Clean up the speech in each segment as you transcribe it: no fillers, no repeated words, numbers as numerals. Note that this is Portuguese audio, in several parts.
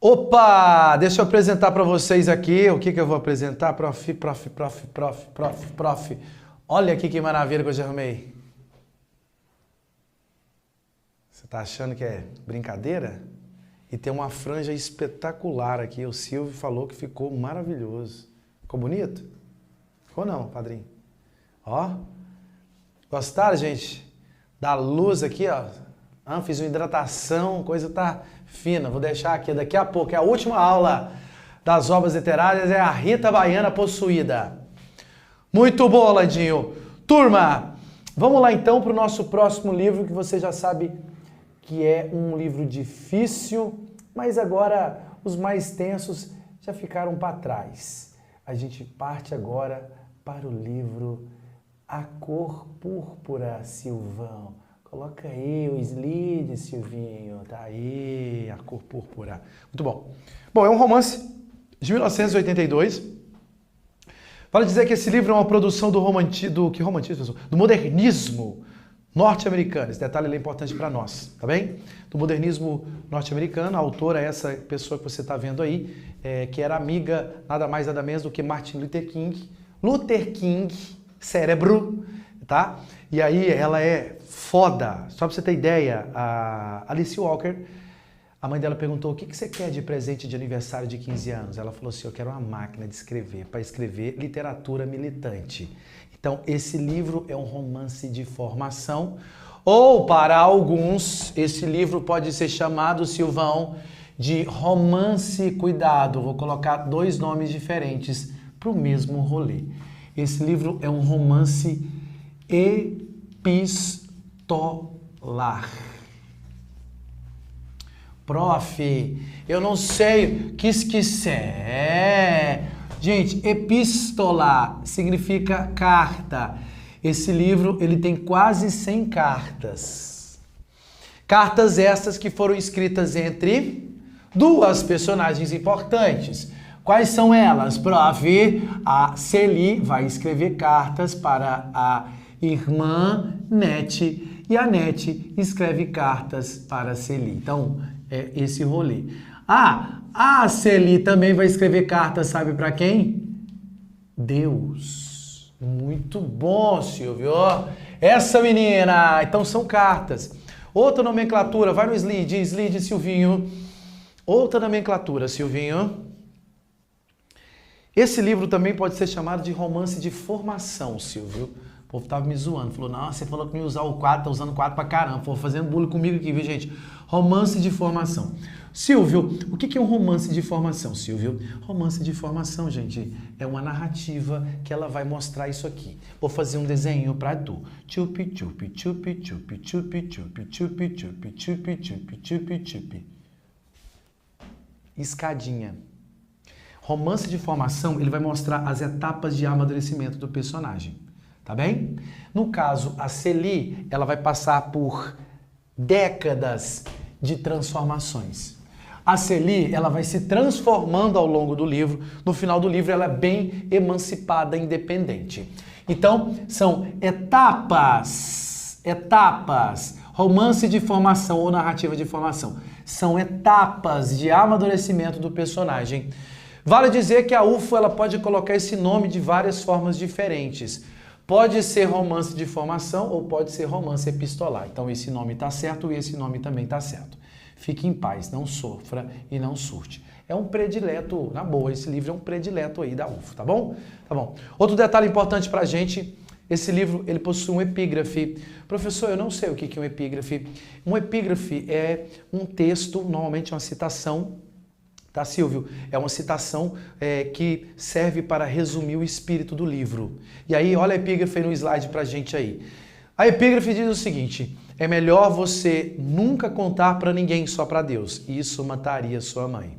Opa! Deixa eu apresentar para vocês aqui. O que eu vou apresentar? Prof. Olha aqui que maravilha que eu já arrumei. Você tá achando que é brincadeira? E tem uma franja espetacular aqui. O Silvio falou que ficou maravilhoso. Ficou bonito? Ficou não, padrinho? Ó. Gostaram, gente? Da luz aqui, ó. Fiz uma hidratação, coisa tá fina. Vou deixar aqui daqui a pouco. É a última aula das obras literárias. É a Rita Baiana Possuída. Muito bom, Ladinho. Turma, vamos lá então para o nosso próximo livro, que você já sabe que é um livro difícil, mas agora os mais tensos já ficaram para trás. A gente parte agora para o livro A Cor Púrpura, Silvão. Coloca aí o slide, Silvinho. Tá aí, A Cor Púrpura. Muito bom. Bom, é um romance de 1982. Vale dizer que esse livro é uma produção do modernismo norte-americano. Esse detalhe é importante para nós, tá bem? Do modernismo norte-americano. A autora é essa pessoa que você está vendo aí, que era amiga, nada mais nada menos do que Martin Luther King. Luther King, cérebro, tá? E aí ela é foda. Só para você ter ideia, a Alice Walker, a mãe dela perguntou: o que você quer de presente de aniversário de 15 anos? Ela falou assim: eu quero uma máquina de escrever, para escrever literatura militante. Então, esse livro é um romance de formação, ou para alguns, esse livro pode ser chamado, Silvão, de romance cuidado. Vou colocar dois nomes diferentes para o mesmo rolê. Esse livro é um romance epistolar. Prof, eu não sei o que é. Gente, epistolar significa carta. Esse livro, ele tem quase 100 cartas. Cartas estas que foram escritas entre duas personagens importantes. Quais são elas, prof? A Celi vai escrever cartas para a irmã Nete e a Nete escreve cartas para a Celi. Então, é esse rolê. A Celi também vai escrever cartas, sabe para quem? Deus. Muito bom, Silvio. Essa menina. Então são cartas. Outra nomenclatura, vai no slide, Silvinho. Outra nomenclatura, Silvinho. Esse livro também pode ser chamado de romance de formação, Silvio. O povo tava me zoando. Falou: não, você falou que não ia usar o quadro, tá usando o quadro pra caramba. Pô, fazendo bullying comigo aqui, viu, gente? Romance de formação. Silvio, o que é um romance de formação, Silvio? Romance de formação, gente, é uma narrativa que ela vai mostrar isso aqui. Vou fazer um desenho para tu. Chupi, chupi, chupi, chupi, chupi, chupi, chupi, chupi, chupi, chupi, chupi, chupi. Escadinha. Romance de formação, ele vai mostrar as etapas de amadurecimento do personagem, tá bem? No caso, a Celi, ela vai passar por décadas de transformações. A Celi, ela vai se transformando ao longo do livro. No final do livro, ela é bem emancipada, independente. Então, são etapas. Romance de formação ou narrativa de formação. São etapas de amadurecimento do personagem. Vale dizer que a UFO, ela pode colocar esse nome de várias formas diferentes. Pode ser romance de formação ou pode ser romance epistolar. Então, esse nome está certo e esse nome também está certo. Fique em paz, não sofra e não surte. É um predileto, na boa, esse livro é um predileto aí da UFO, tá bom? Tá bom. Outro detalhe importante pra gente, esse livro, ele possui um epígrafe. Professor, eu não sei o que é um epígrafe. Um epígrafe é um texto, normalmente uma citação, tá, Silvio? É uma citação que serve para resumir o espírito do livro. E aí, olha a epígrafe aí no slide pra gente aí. A epígrafe diz o seguinte: é melhor você nunca contar para ninguém, só para Deus. Isso mataria sua mãe.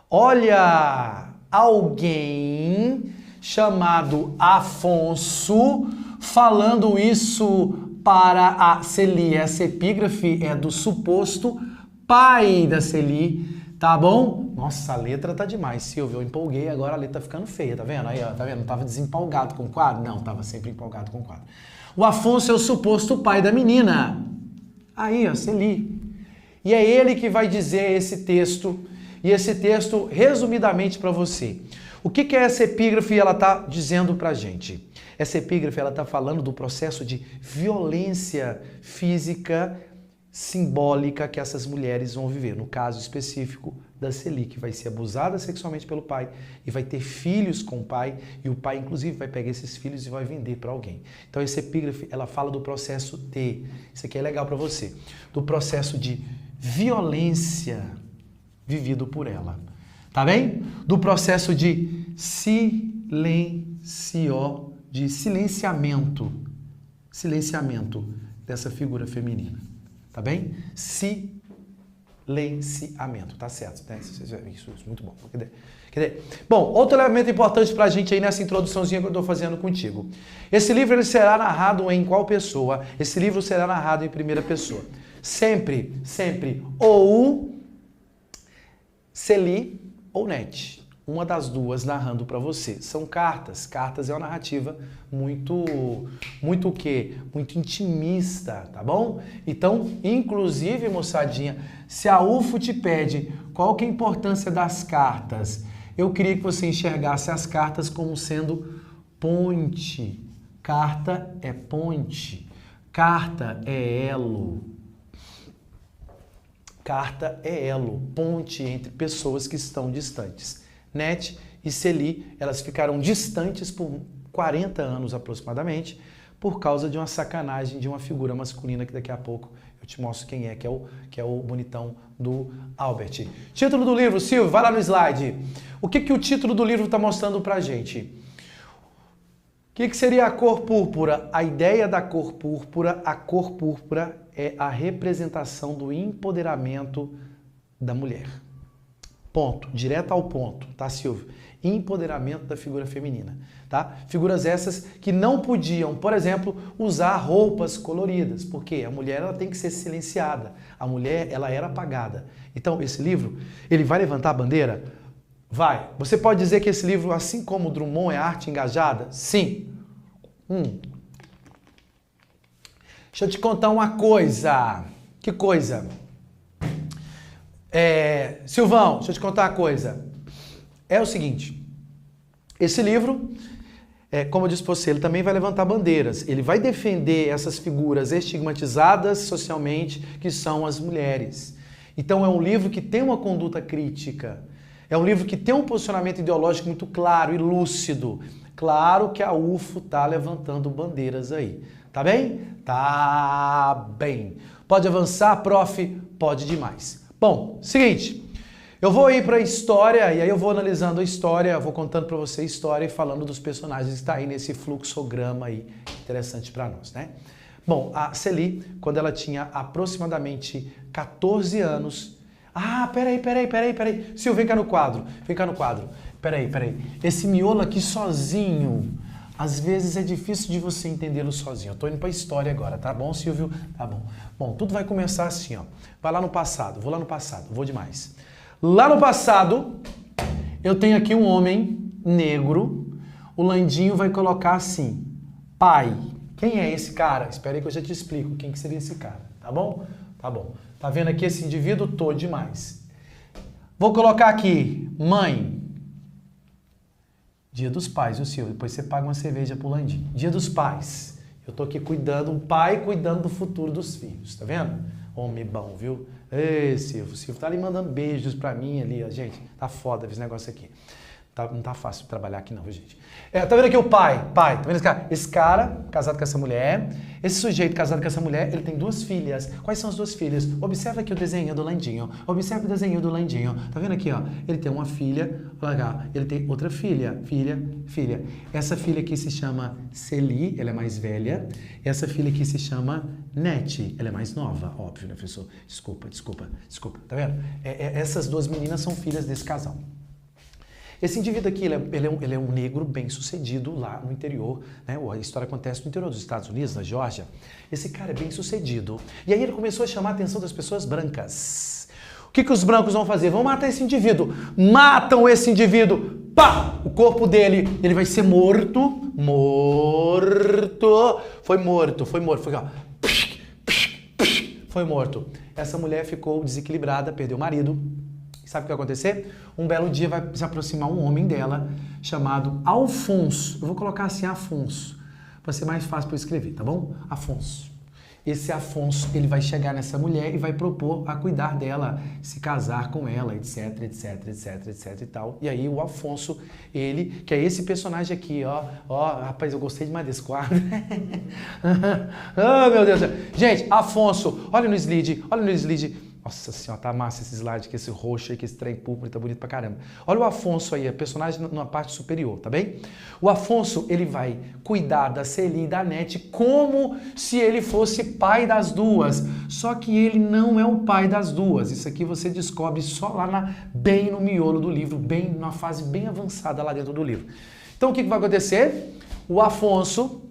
Olha, alguém chamado Afonso falando isso para a Celi. Essa epígrafe é do suposto pai da Celi, tá bom? Nossa, a letra tá demais, Silvio. Eu empolguei, agora a letra tá ficando feia, tá vendo? Aí, ó, tá vendo? Não tava desempolgado com o quadro? Não, tava sempre empolgado com o quadro. O Afonso é o suposto pai da menina. Aí, ó, Celi. E é ele que vai dizer esse texto. E esse texto, resumidamente para você, o que é essa epígrafe? Ela está dizendo para a gente. Essa epígrafe ela está falando do processo de violência física simbólica que essas mulheres vão viver. No caso específico da Celi, que vai ser abusada sexualmente pelo pai e vai ter filhos com o pai, e o pai inclusive vai pegar esses filhos e vai vender para alguém. Então essa epígrafe ela fala do processo isso aqui é legal para você, do processo de violência vivido por ela. Tá bem? Do processo de silenciamento dessa figura feminina. Tá bem? Silenciamento, tá certo? Isso, muito bom. Bom, outro elemento importante pra gente aí nessa introduçãozinha que eu tô fazendo contigo. Esse livro ele será narrado em qual pessoa? Esse livro será narrado em primeira pessoa. Sempre, ou Celi ou Net, uma das duas narrando para você. São cartas. Cartas é uma narrativa muito o quê? Muito intimista, tá bom? Então, inclusive, moçadinha, se a UFO te pede qual que é a importância das cartas, eu queria que você enxergasse as cartas como sendo ponte. Carta é ponte. Carta é elo. Carta é elo, ponte entre pessoas que estão distantes. Net e Celi, elas ficaram distantes por 40 anos aproximadamente, por causa de uma sacanagem de uma figura masculina que daqui a pouco eu te mostro quem é, que é o bonitão do Albert. Título do livro, Silvio, vai lá no slide. O que o título do livro está mostrando pra gente? O que seria a cor púrpura? A ideia da cor púrpura, é a representação do empoderamento da mulher. Ponto, direto ao ponto, tá, Silvio? Empoderamento da figura feminina, tá? Figuras essas que não podiam, por exemplo, usar roupas coloridas, porque a mulher ela tem que ser silenciada, a mulher ela era apagada. Então, esse livro, ele vai levantar a bandeira? Vai. Você pode dizer que esse livro, assim como o Drummond, é arte engajada? Sim. Deixa eu te contar uma coisa. Que coisa? Silvão, deixa eu te contar uma coisa. É o seguinte, esse livro, como eu disse para você, ele também vai levantar bandeiras. Ele vai defender essas figuras estigmatizadas socialmente, que são as mulheres. Então é um livro que tem uma conduta crítica. É um livro que tem um posicionamento ideológico muito claro e lúcido. Claro que a UFO tá levantando bandeiras aí. Tá bem? Tá bem. Pode avançar, prof? Pode demais. Bom, seguinte, eu vou ir para a história e aí eu vou analisando a história, vou contando para você a história e falando dos personagens que está aí nesse fluxograma aí, interessante para nós, né? Bom, a Celi, quando ela tinha aproximadamente 14 anos... Ah, peraí. Silvio, vem cá no quadro. Peraí. Esse miolo aqui sozinho, às vezes é difícil de você entendê-lo sozinho. Eu tô indo pra história agora, tá bom, Silvio? Tá bom. Bom, tudo vai começar assim, ó. Vai lá no passado, vou lá no passado, vou demais. Lá no passado, eu tenho aqui um homem negro, o Landinho vai colocar assim, pai. Quem é esse cara? Espera aí que eu já te explico quem que seria esse cara, tá bom? Tá bom. Tá vendo aqui esse indivíduo? Tô demais. Vou colocar aqui, mãe. Dia dos Pais, viu, Silvio? Depois você paga uma cerveja pro Landinho. Dia dos Pais. Eu tô aqui cuidando, um pai cuidando do futuro dos filhos, tá vendo? Homem bom, viu? Ei, Silvio. O Silvio tá ali mandando beijos pra mim ali, ó. Gente, tá foda esse negócio aqui. Não tá fácil trabalhar aqui não, viu, gente? Tá vendo aqui o pai? Tá vendo esse cara? Esse cara, casado com essa mulher, esse sujeito casado com essa mulher, ele tem duas filhas. Quais são as duas filhas? Observa aqui o desenho do Landinho. Observa o desenho do Landinho. Tá vendo aqui, ó? Ele tem uma filha, olha cá, ele tem outra filha. Filha. Essa filha aqui se chama Celi, ela é mais velha. Essa filha aqui se chama Net, ela é mais nova, óbvio, né, professor? Desculpa. Tá vendo? Essas duas meninas são filhas desse casal. Esse indivíduo aqui, ele é um negro bem sucedido lá no interior, né? A história acontece no interior dos Estados Unidos, na Geórgia. Esse cara é bem sucedido. E aí ele começou a chamar a atenção das pessoas brancas. O que os brancos vão fazer? Vão matar esse indivíduo. Matam esse indivíduo. Pá! O corpo dele, ele vai ser morto. Foi morto. Foi, ó. Foi morto. Essa mulher ficou desequilibrada, perdeu o marido. Sabe o que vai acontecer? Um belo dia vai se aproximar um homem dela chamado Alfonso. Eu vou colocar assim, Afonso, para ser mais fácil para eu escrever, tá bom? Afonso. Esse Afonso, ele vai chegar nessa mulher e vai propor a cuidar dela, se casar com ela, etc, etc, etc, etc e tal. E aí o Afonso, ele, que é esse personagem aqui, rapaz, eu gostei demais desse quadro. Oh, meu Deus. Gente, Afonso, olha no slide. Nossa senhora, tá massa esse slide, que esse roxo aí, que esse trem púrpura, tá bonito pra caramba. Olha o Afonso aí, a personagem na parte superior, tá bem? O Afonso, ele vai cuidar da Celi e da Nete como se ele fosse pai das duas. Só que ele não é o pai das duas. Isso aqui você descobre só lá bem no miolo do livro, bem numa fase bem avançada lá dentro do livro. Então o que vai acontecer? O Afonso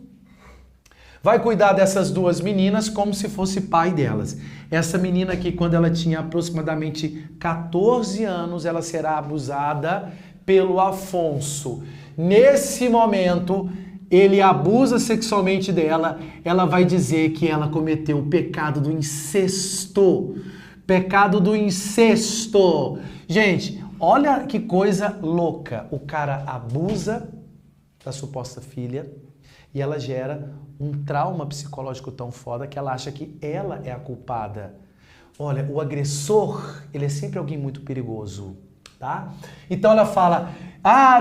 vai cuidar dessas duas meninas como se fosse pai delas. Essa menina aqui, quando ela tinha aproximadamente 14 anos, ela será abusada pelo Afonso. Nesse momento, ele abusa sexualmente dela, ela vai dizer que ela cometeu o pecado do incesto. Pecado do incesto. Gente, olha que coisa louca. O cara abusa da suposta filha e ela gera um trauma psicológico tão foda que ela acha que ela é a culpada. Olha, o agressor, ele é sempre alguém muito perigoso, tá? Então ela fala,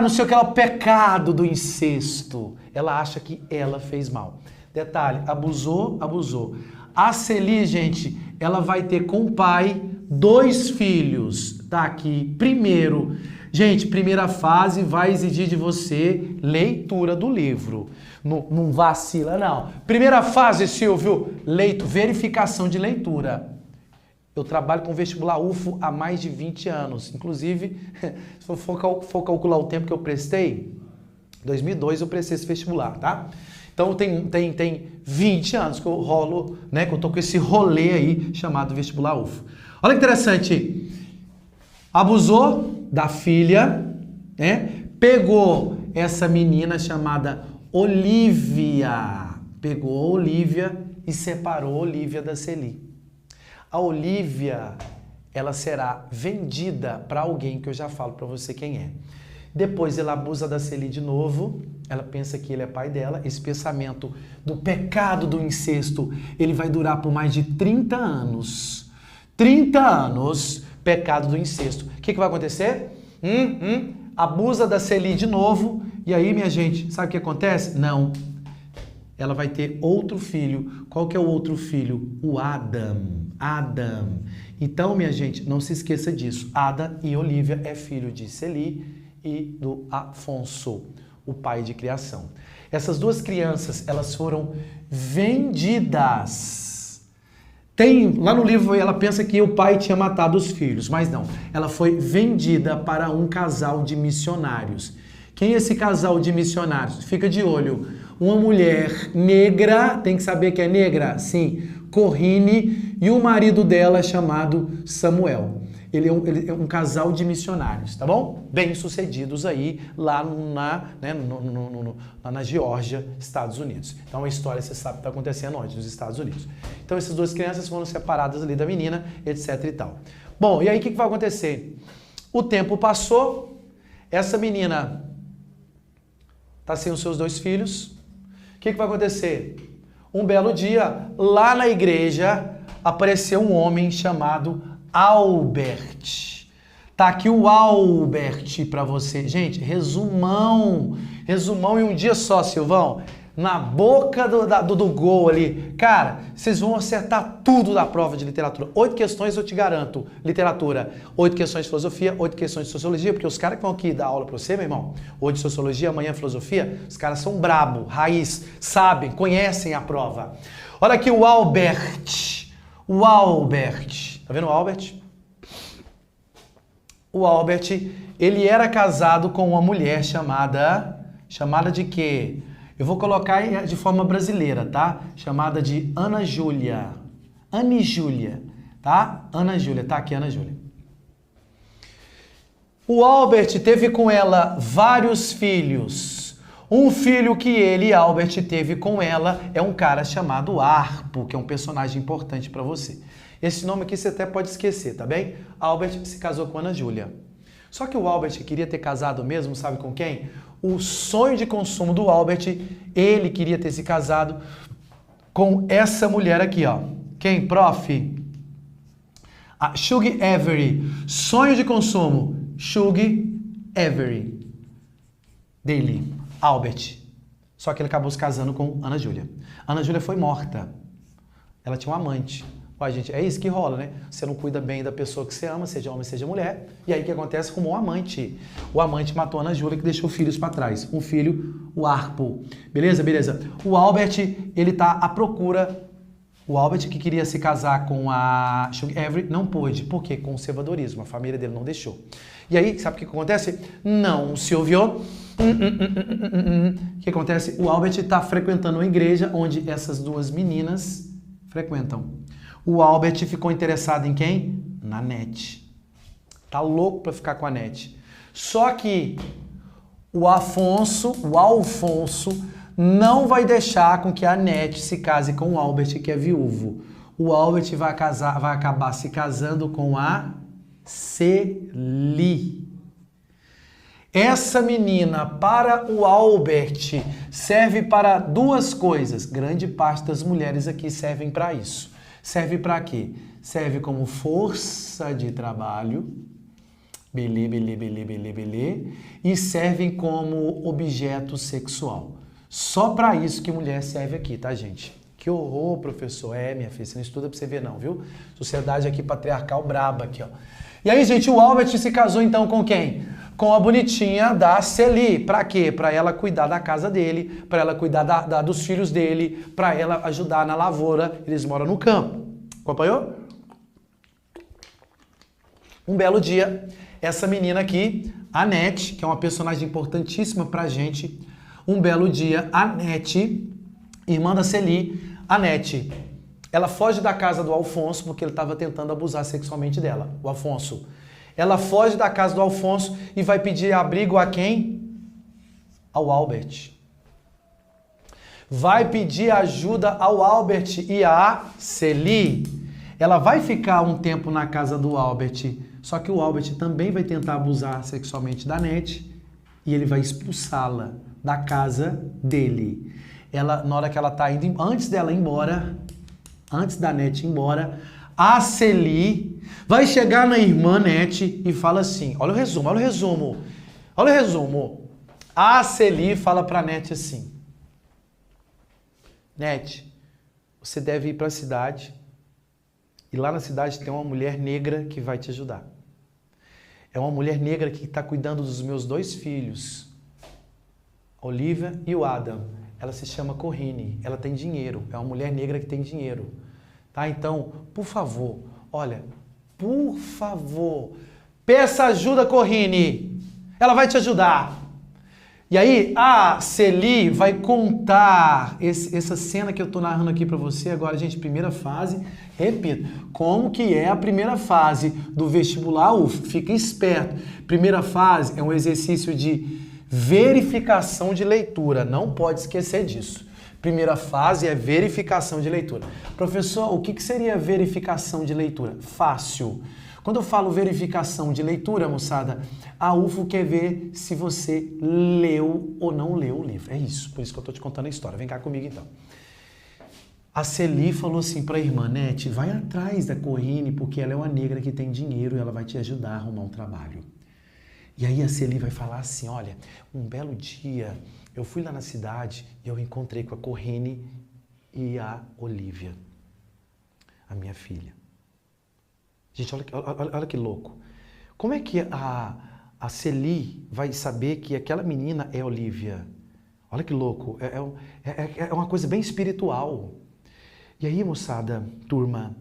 não sei o que, é o pecado do incesto. Ela acha que ela fez mal. Detalhe, abusou. A Celi, gente, ela vai ter com o pai 2 filhos, tá aqui. Primeiro, gente, primeira fase vai exigir de você leitura do livro. Não vacila, não. Primeira fase, Silvio, verificação de leitura. Eu trabalho com vestibular UFO há mais de 20 anos. Inclusive, se for calcular o tempo que eu prestei, em 2002 eu prestei esse vestibular, tá? Então tem 20 anos que eu rolo, né? Que eu tô com esse rolê aí chamado vestibular UFO. Olha que interessante. Abusou da filha, né? Pegou essa menina chamada Olívia. Pegou a Olívia e separou a Olívia da Celi. A Olívia, ela será vendida para alguém que eu já falo para você quem é. Depois ela abusa da Celi de novo, ela pensa que ele é pai dela. Esse pensamento do pecado do incesto, ele vai durar por mais de 30 anos. 30 anos, pecado do incesto. O que vai acontecer? Abusa da Celi de novo. E aí, minha gente, sabe o que acontece? Não. Ela vai ter outro filho. Qual que é o outro filho? O Adam. Então, minha gente, não se esqueça disso. Ada e Olívia é filho de Celi e do Afonso, o pai de criação. Essas duas crianças, elas foram vendidas. Lá no livro ela pensa que o pai tinha matado os filhos, mas não. Ela foi vendida para um casal de missionários. Quem é esse casal de missionários? Fica de olho. Uma mulher negra, tem que saber que é negra? Sim, Corrine, e o marido dela é chamado Samuel. Ele é um casal de missionários, tá bom? Bem-sucedidos aí lá na Geórgia, Estados Unidos. Então a história, você sabe, está acontecendo onde? Nos Estados Unidos. Então essas duas crianças foram separadas ali da menina, etc e tal. Bom, e aí o que vai acontecer? O tempo passou, essa menina está sem os seus 2 filhos. O que vai acontecer? Um belo dia, lá na igreja, apareceu um homem chamado Albert. Tá aqui o Albert para você. Gente, resumão em um dia só, Silvão. Na boca do gol ali. Cara, vocês vão acertar tudo da prova de literatura. 8 questões eu te garanto, literatura. 8 questões de filosofia, 8 questões de sociologia, porque os caras que vão aqui dar aula para você, meu irmão, hoje sociologia, amanhã filosofia, os caras são brabo, raiz, sabem, conhecem a prova. Olha aqui o Albert. O Albert. Tá vendo o Albert? O Albert, ele era casado com uma mulher chamada de quê? Eu vou colocar de forma brasileira, tá? Chamada de Ana Júlia. Anne Júlia, tá? Ana Júlia, tá aqui Ana Júlia. O Albert teve com ela vários filhos. Um filho que ele, Albert, teve com ela é um cara chamado Harpo, que é um personagem importante para você. Esse nome aqui você até pode esquecer, tá bem? Albert se casou com Ana Júlia. Só que o Albert queria ter casado mesmo, sabe com quem? O sonho de consumo do Albert, ele queria ter se casado com essa mulher aqui, ó. Quem, prof? A Shug Avery. Sonho de consumo. Shug Avery. Dele. Albert. Só que ele acabou se casando com Ana Júlia. Ana Júlia foi morta. Ela tinha um amante. Ué, gente, é isso que rola, né? Você não cuida bem da pessoa que você ama, seja homem, seja mulher. E aí o que acontece? Arrumou um amante. O amante matou a Ana Júlia, que deixou filhos para trás. Um filho, o Arpo. Beleza? Beleza. O Albert, ele tá à procura. O Albert, que queria se casar com a Shug Avery, não pôde. Por quê? Conservadorismo. A família dele não deixou. E aí, sabe o que acontece? Não se ouviu. O que acontece? O Albert está frequentando uma igreja onde essas duas meninas frequentam. O Albert ficou interessado em quem? Na Net. Tá louco para ficar com a Net. Só que o Alfonso não vai deixar com que a Net se case com o Albert, que é viúvo. O Albert vai acabar se casando com a Celi. Essa menina, para o Albert, serve para duas coisas. Grande parte das mulheres aqui servem para isso. Serve para quê? Serve como força de trabalho, belê, e servem como objeto sexual. Só para isso que mulher serve aqui, tá, gente? Que horror, professor. É, minha filha, você não estuda pra você ver não, viu? Sociedade aqui patriarcal braba aqui, ó. E aí, gente, o Albert se casou então com quem? Com a bonitinha da Celi. Pra quê? Pra ela cuidar da casa dele, pra ela cuidar dos filhos dele, pra ela ajudar na lavoura. Eles moram no campo. Acompanhou? Um belo dia, essa menina aqui, a Net, que é uma personagem importantíssima pra gente, um belo dia, a Net, irmã da Celi, a Net, ela foge da casa do Alfonso porque ele estava tentando abusar sexualmente dela, o Alfonso. Ela foge da casa do Alfonso e vai pedir abrigo a quem? Ao Albert. Vai pedir ajuda ao Albert e a Celi. Ela vai ficar um tempo na casa do Albert, só que o Albert também vai tentar abusar sexualmente da Net e ele vai expulsá-la da casa dele. Ela, na hora que ela tá indo, antes dela ir embora, antes da Net ir embora, a Celi vai chegar na irmã Net e fala assim, olha o resumo, olha o resumo, olha o resumo. A Celi fala pra Net assim, Net, você deve ir para a cidade e lá na cidade tem uma mulher negra que vai te ajudar. É uma mulher negra que está cuidando dos meus dois filhos, a Olivia e o Adam. Ela se chama Corrine, ela tem dinheiro, é uma mulher negra que tem dinheiro. Tá? Então, por favor, olha, por favor, peça ajuda, Corrine. Ela vai te ajudar. E aí, a Celi vai contar essa cena que eu tô narrando aqui para você agora, gente, primeira fase, repito, como que é a primeira fase do vestibular UF? Fica esperto. Primeira fase é um exercício de verificação de leitura, não pode esquecer disso. Primeira fase é verificação de leitura. Professor, o que seria verificação de leitura? Fácil. Quando eu falo verificação de leitura, moçada, a UFO quer ver se você leu ou não leu o livro. É isso, por isso que eu estou te contando a história. Vem cá comigo então. A Celi falou assim para a irmã, Net, vai atrás da Corrine, porque ela é uma negra que tem dinheiro e ela vai te ajudar a arrumar um trabalho. E aí a Celi vai falar assim, olha, um belo dia eu fui lá na cidade e eu encontrei com a Corrine e a Olivia, a minha filha. Gente, olha que louco. Como é que a Celi vai saber que aquela menina é Olivia? Olha que louco. É uma coisa bem espiritual. E aí, moçada, turma,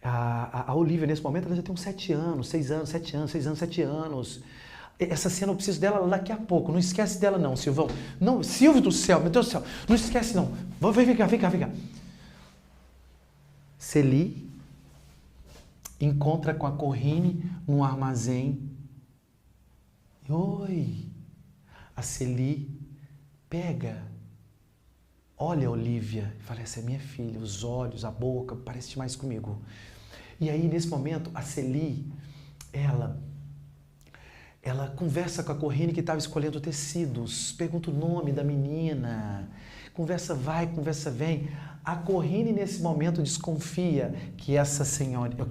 a Olivia, nesse momento, ela já tem uns 7 anos, 6 anos, 7 anos, 6 anos, 7 anos. Essa cena eu preciso dela daqui a pouco. Não esquece dela não, Silvão. Não, Silvio do céu, meu Deus do céu. Não esquece não. Vem cá. Celi encontra com a Corrine num armazém. Oi! A Celi pega olha a Olivia e fala, essa é minha filha, os olhos, a boca, parece demais comigo. E aí, nesse momento, a Celi, ela conversa com a Corrine que estava escolhendo tecidos, pergunta o nome da menina, conversa vai, conversa vem. A Corrine, nesse momento, desconfia que essa senhorita,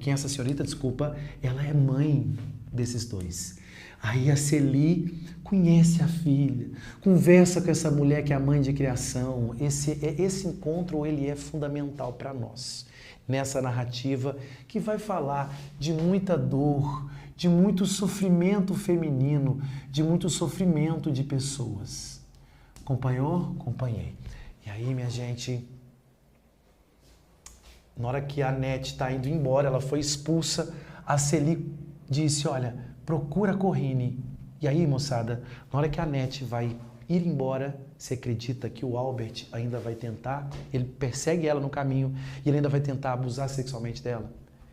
ela é mãe desses dois. Aí a Celi conhece a filha, conversa com essa mulher que é a mãe de criação. Esse encontro ele é fundamental para nós, nessa narrativa que vai falar de muita dor, de muito sofrimento feminino, de muito sofrimento de pessoas. Acompanhou? Acompanhei. E aí, minha gente, na hora que a Nete está indo embora, ela foi expulsa, a Celi disse, olha, procura a Corrine. E aí, moçada, na hora que a Nete vai ir embora, você acredita que o Albert ainda vai tentar? Ele persegue ela no caminho e ele ainda vai tentar abusar sexualmente dela?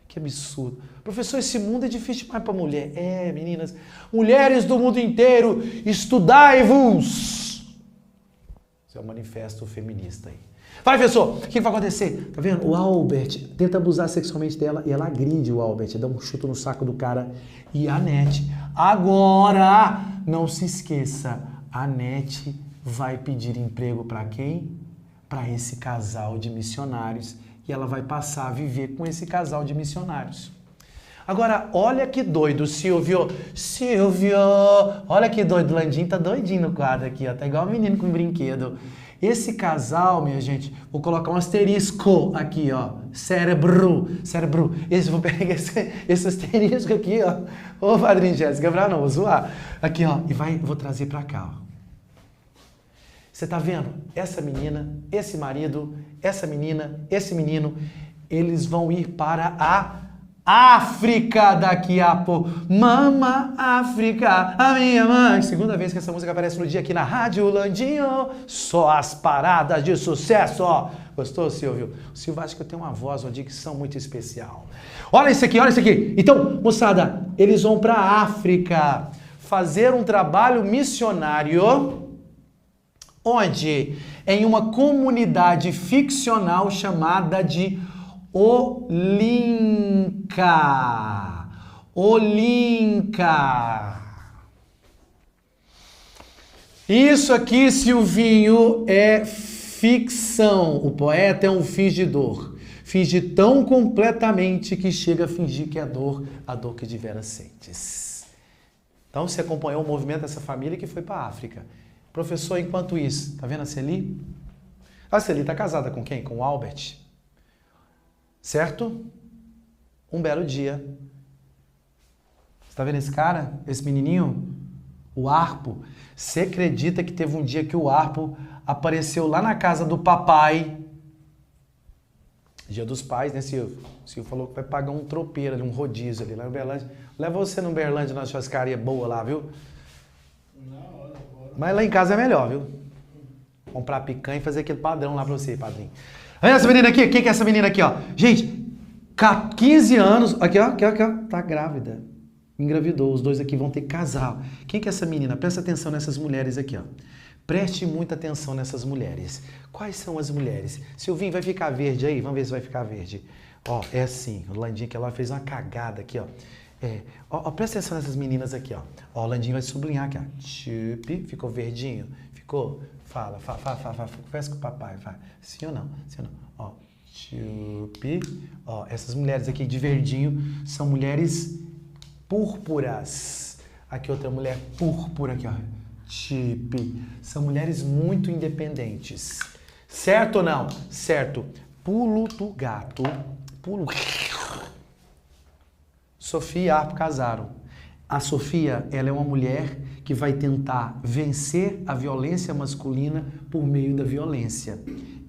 Que absurdo. Professor, esse mundo é difícil demais para mulher. É, meninas. Mulheres do mundo inteiro, estudai-vos. Isso é um manifesto feminista aí. Vai, professor, o que vai acontecer? Tá vendo? O Albert tenta abusar sexualmente dela e ela agride o Albert, dá um chute no saco do cara. E a Nete, agora, não se esqueça, a Nete vai pedir emprego para quem? Para esse casal de missionários. E ela vai passar a viver com esse casal de missionários. Agora, olha que doido, Silvio. Silvio, olha que doido. O Landinho tá doidinho no quadro aqui, ó. Tá igual um menino com brinquedo. Esse casal, minha gente, vou colocar um asterisco aqui, ó. Cérebro. Vou pegar esse asterisco aqui, ó. Ô, padrinho Jéssica, pra não, vou zoar. Aqui, ó. E vou trazer pra cá, ó. Você tá vendo? Essa menina, esse marido, essa menina, esse menino, eles vão ir para a África daqui a pouco. Mama África, a minha mãe. Segunda vez que essa música aparece no dia aqui na Rádio Landinho. Só as paradas de sucesso, ó. Gostou, Silvio? O Silvio acha que eu tenho uma voz, uma dicção muito especial. Olha isso aqui, olha isso aqui. Então, moçada, eles vão para a África fazer um trabalho missionário. Onde? Em uma comunidade ficcional chamada de Olinka. Olinka. Isso aqui, Silvinho, é ficção. O poeta é um fingidor. Finge tão completamente que chega a fingir que é a dor que de veras sentes. Então, você acompanhou o movimento dessa família que foi para a África. Professor, enquanto isso, tá vendo a Celi? A Celi tá casada com quem? Com o Albert. Certo? Um belo dia. Você tá vendo esse cara? Esse menininho? O Arpo. Você acredita que teve um dia que o Arpo apareceu lá na casa do papai? Dia dos Pais, né, Silvio? O Silvio falou que vai pagar um tropeiro ali, um rodízio ali lá no Uberlândia. Leva você no Uberlândia, na churrascaria boa lá, viu? Mas lá em casa é melhor, viu? Comprar picanha e fazer aquele padrão lá pra você, padrinho. Olha essa menina aqui. Quem que é essa menina aqui, ó? Gente, 15 anos. Aqui, ó. Tá grávida. Engravidou. Os dois aqui vão ter casal. Quem que é essa menina? Presta atenção nessas mulheres aqui, ó. Preste muita atenção nessas mulheres. Quais são as mulheres? Silvinho, vai ficar verde aí? Vamos ver se vai ficar verde. Ó, é assim. O Landinho que ela fez uma cagada aqui, ó. Presta atenção nessas meninas aqui, ó. Ó, o Landinho vai sublinhar aqui, ó. Chup, ficou verdinho? Ficou? Fala. Conversa com o papai, vai. Sim ou não? Sim ou não? Ó, chup. Ó, essas mulheres aqui de verdinho são mulheres púrpuras. Aqui outra mulher púrpura aqui, ó. Chup. São mulheres muito independentes. Certo ou não? Certo. Pulo do gato. Pulo... Sofia e Arpo casaram. A Sofia, ela é uma mulher que vai tentar vencer a violência masculina por meio da violência.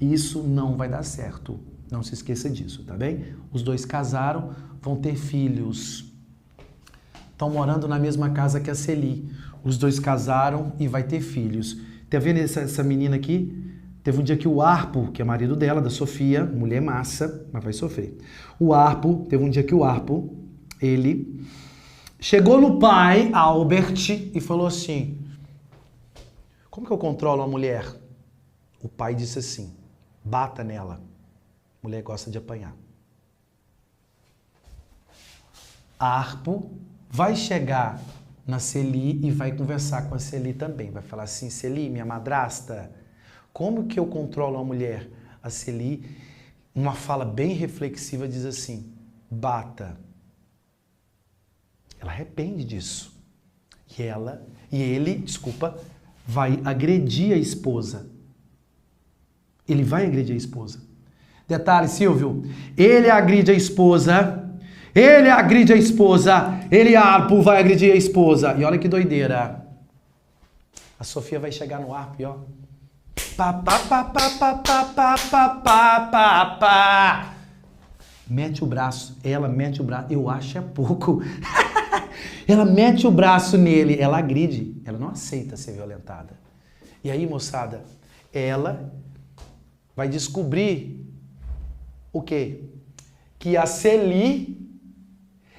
Isso não vai dar certo. Não se esqueça disso, tá bem? Os dois casaram, vão ter filhos. Estão morando na mesma casa que a Celi. Os dois casaram e vai ter filhos. Tá vendo essa menina aqui? Teve um dia que o Arpo, que é marido dela, da Sofia, mulher massa, mas vai sofrer. Teve um dia que o Arpo, ele chegou no pai, Albert, e falou assim: como que eu controlo uma mulher? O pai disse assim: Bata nela. Mulher gosta de apanhar. Arpo vai chegar na Celi e vai conversar com a Celi também. Vai falar assim, Celi, minha madrasta, como que eu controlo uma mulher? A Celi, uma fala bem reflexiva, diz assim, bata. Ela arrepende disso. E ele, vai agredir a esposa. Ele vai agredir a esposa. Detalhe, Silvio, ele agride a esposa, ele Arpo vai agredir a esposa. E olha que doideira. A Sofia vai chegar no Arpo e ó. Pá, pá, pá, pá, pá, pá, pá, pá, pá, pá, pá. Mete o braço, ela mete o braço, eu acho é pouco. Ela mete o braço nele, ela agride, ela não aceita ser violentada. E aí, moçada, ela vai descobrir o quê? Que a Celi,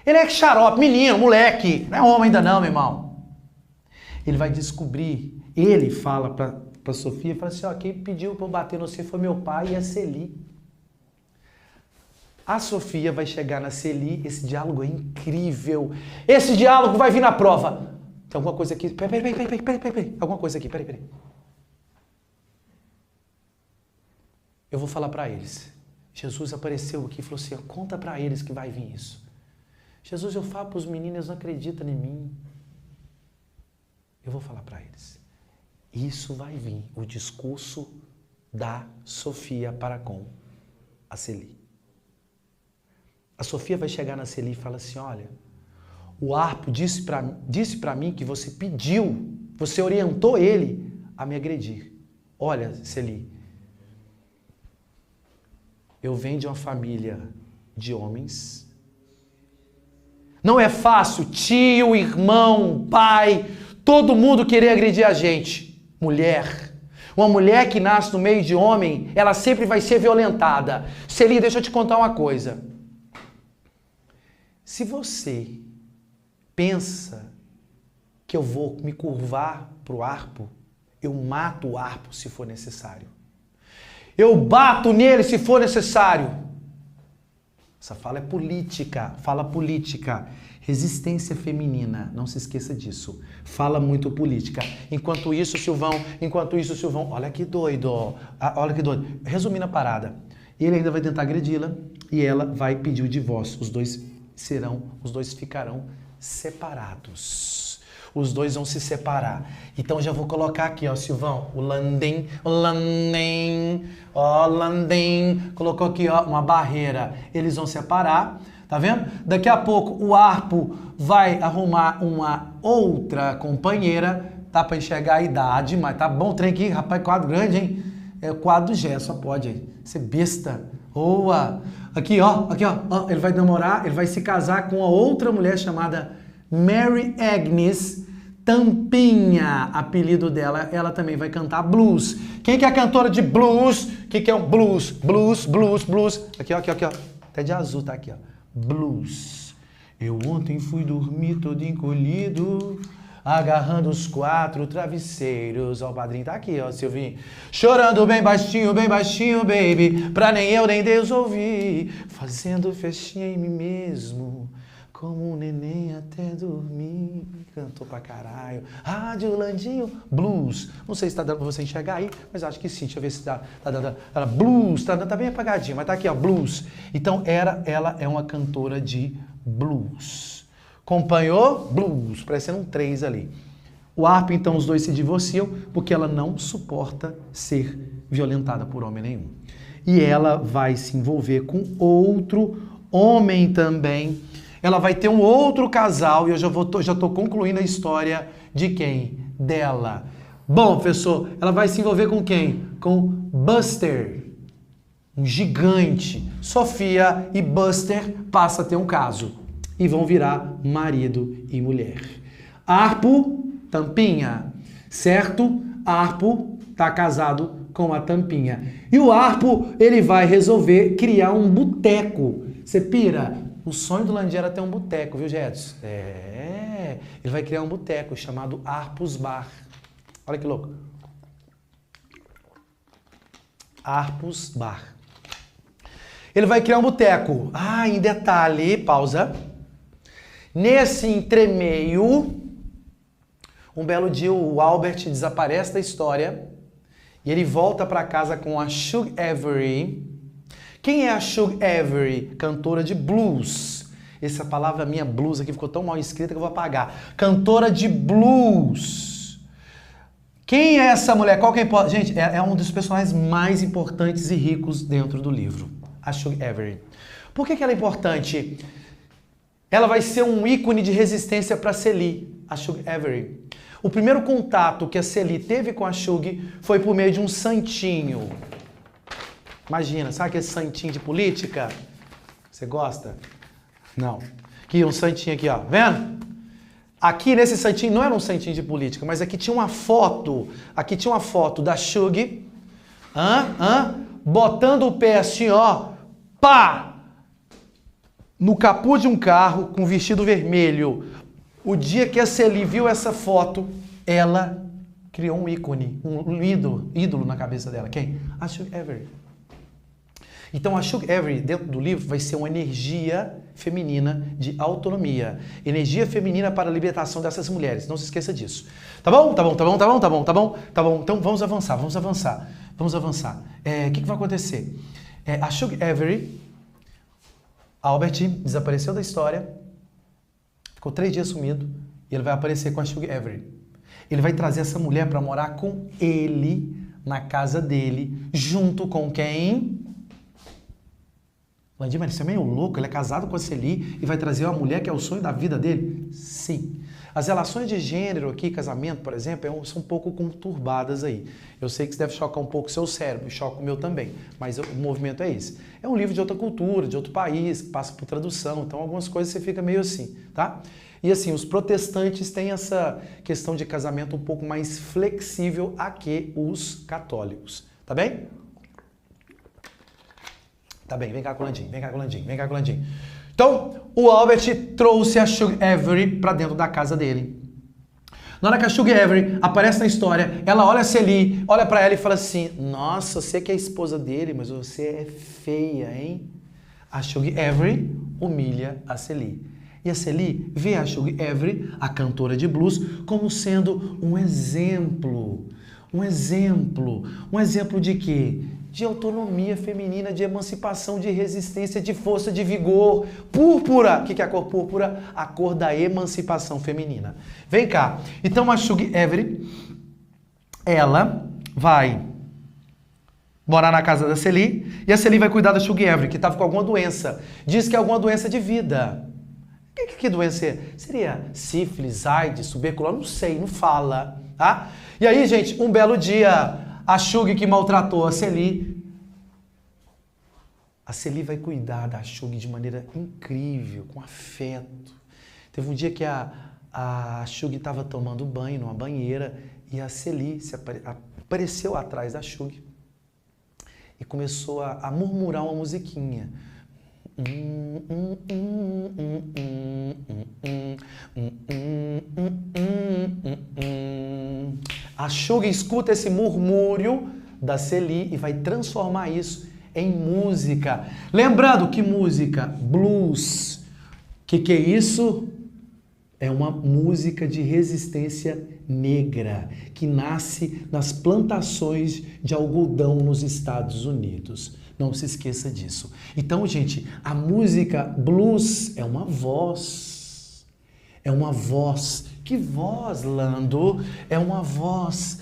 ele é xarope, menino, moleque, não é homem ainda não, meu irmão. Ele vai descobrir, ele fala pra Sofia, fala assim, ó, quem pediu pra eu bater no você foi meu pai e a Celi. A Sofia vai chegar na Celi, esse diálogo é incrível. Esse diálogo vai vir na prova. Tem alguma coisa aqui, peraí. Alguma coisa aqui, peraí. Eu vou falar para eles. Jesus apareceu aqui e falou assim, conta para eles que vai vir isso. Jesus, eu falo para os meninos, eles não acreditam em mim. Eu vou falar para eles. Isso vai vir, o discurso da Sofia para com a Celi. A Sofia vai chegar na Celi e fala assim, olha, o Arpo disse para mim que você pediu, você orientou ele a me agredir. Olha, Celi, eu venho de uma família de homens. Não é fácil, tio, irmão, pai, todo mundo querer agredir a gente. Mulher. Uma mulher que nasce no meio de homem, ela sempre vai ser violentada. Celi, deixa eu te contar uma coisa. Se você pensa que eu vou me curvar para o Arpo, eu mato o Arpo se for necessário. Eu bato nele se for necessário. Essa fala é política, fala política. Resistência feminina, não se esqueça disso. Fala muito política. Enquanto isso, Silvão, olha que doido, olha que doido. Resumindo a parada, ele ainda vai tentar agredi-la e ela vai pedir o divórcio. Os dois ficarão separados. Os dois vão se separar. Então já vou colocar aqui, ó, Silvão, o Landim, colocou aqui, ó, uma barreira. Eles vão separar, tá vendo? Daqui a pouco o Arpo vai arrumar uma outra companheira, tá pra enxergar a idade, mas tá bom o trem aqui, rapaz, quadro grande, hein? É o quadro do Gé, só pode, hein? Ser besta. Boa! Aqui, ó, ele vai namorar, ele vai se casar com a outra mulher chamada Mary Agnes Tampinha, apelido dela, ela também vai cantar blues. Quem que é a cantora de blues? Quem que é o blues? Blues. Aqui, ó, até de azul tá aqui, ó. Blues. Eu ontem fui dormir todo encolhido, agarrando os 4 travesseiros. Ó, o padrinho tá aqui, ó, Silvinho. Chorando bem baixinho, baby, pra nem eu nem Deus ouvir. Fazendo festinha em mim mesmo, como um neném até dormir. Cantou pra caralho. Rádio Landinho, blues. Não sei se tá dando pra você enxergar aí, mas acho que sim. Deixa eu ver se tá dando. Blues, tá bem apagadinho, mas tá aqui, ó, blues. Então, ela é uma cantora de blues. Acompanhou? Blues, parecendo um 3 ali. O Arpo, então, os dois se divorciam porque ela não suporta ser violentada por homem nenhum. E ela vai se envolver com outro homem também. Ela vai ter um outro casal e eu já tô concluindo a história de quem? Dela. Bom, professor, ela vai se envolver com quem? Com Buster, um gigante. Sofia e Buster passam a ter um caso e vão virar marido e mulher. Arpo, Tampinha, certo? Arpo tá casado com a Tampinha. E o Arpo, ele vai resolver criar um boteco. Você pira? O sonho do Landim era ter um boteco, viu, Jedson? Ele vai criar um boteco chamado Arpos Bar. Olha que louco. Arpus Bar. Ele vai criar um boteco. Em detalhe, pausa. Nesse entremeio, um belo dia o Albert desaparece da história e ele volta para casa com a Shug Avery. Quem é a Shug Avery? Cantora de blues. Essa palavra minha, blues, aqui ficou tão mal escrita que eu vou apagar. Cantora de blues. Quem é essa mulher? Qual que é? Gente, é um dos personagens mais importantes e ricos dentro do livro. A Shug Avery. Por que ela é importante? Ela vai ser um ícone de resistência para Celie, a Shug Avery. O primeiro contato que a Celie teve com a Shug foi por meio de um santinho. Imagina, sabe aquele santinho de política? Você gosta? Não. Aqui, um santinho aqui, ó. Vendo? Aqui nesse santinho, não era um santinho de política, mas aqui tinha uma foto. Aqui tinha uma foto da Shug. Botando o pé assim, ó. Pá! No capô de um carro com vestido vermelho. O dia que a Celie viu essa foto, ela criou um ícone, um ídolo na cabeça dela. Quem? A Shug Avery. Então a Shug Avery, dentro do livro, vai ser uma energia feminina de autonomia. Energia feminina para a libertação dessas mulheres. Não se esqueça disso. Tá bom? Tá bom. Então vamos avançar. O que vai acontecer? A Shug Avery, Albert desapareceu da história, ficou 3 dias sumido, e ele vai aparecer com a Shug Avery. Ele vai trazer essa mulher para morar com ele, na casa dele, junto com quem? Landim, mas isso é meio louco, ele é casado com a Celie e vai trazer uma mulher que é o sonho da vida dele? Sim. As relações de gênero aqui, casamento, por exemplo, são um pouco conturbadas aí. Eu sei que isso deve chocar um pouco o seu cérebro, choca o meu também, mas o movimento é esse. É um livro de outra cultura, de outro país, que passa por tradução, então algumas coisas você fica meio assim, tá? E assim, os protestantes têm essa questão de casamento um pouco mais flexível a que os católicos, tá bem? Tá bem, vem cá com o Landim. Então, o Albert trouxe a Shug Avery para dentro da casa dele. Na hora que a Shug Avery aparece na história, ela olha a Celie, olha para ela e fala assim: nossa, você que é a esposa dele, mas você é feia, hein? A Shug Avery humilha a Celie. E a Celie vê a Shug Avery, a cantora de blues, como sendo um exemplo. Um exemplo de quê? De autonomia feminina, de emancipação, de resistência, de força, de vigor. Púrpura. O que é a cor púrpura? A cor da emancipação feminina. Vem cá. Então a Shug Avery, ela vai morar na casa da Celie e a Celie vai cuidar da Shug Avery, que estava com alguma doença. Diz que é alguma doença de vida. Que doença é? Seria sífilis, AIDS, tuberculose? Não sei, não fala. Tá? E aí, gente, um belo dia, a Shug que maltratou a Celie vai cuidar da Shug de maneira incrível, com afeto. Teve um dia que a Shug estava tomando banho numa banheira e a Celie apareceu atrás da Shug e começou a murmurar uma musiquinha. A Shug escuta esse murmúrio da Celie e vai transformar isso em música. Lembrando que música? Blues. Que é isso? É uma música de resistência negra que nasce nas plantações de algodão nos Estados Unidos. Não se esqueça disso. Então, gente, a música blues é uma voz. É uma voz. Que voz, Lando? É uma voz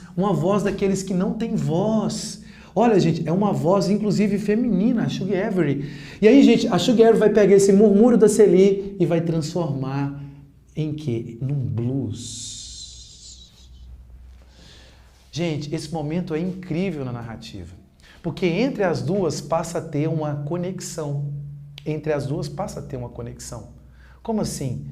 daqueles que não têm voz. Olha, gente, é uma voz, inclusive, feminina, a Shug Avery. E aí, gente, a Shug Avery vai pegar esse murmúrio da Celie e vai transformar em quê? Num blues. Gente, esse momento é incrível na narrativa. Porque entre as duas passa a ter uma conexão. Como assim?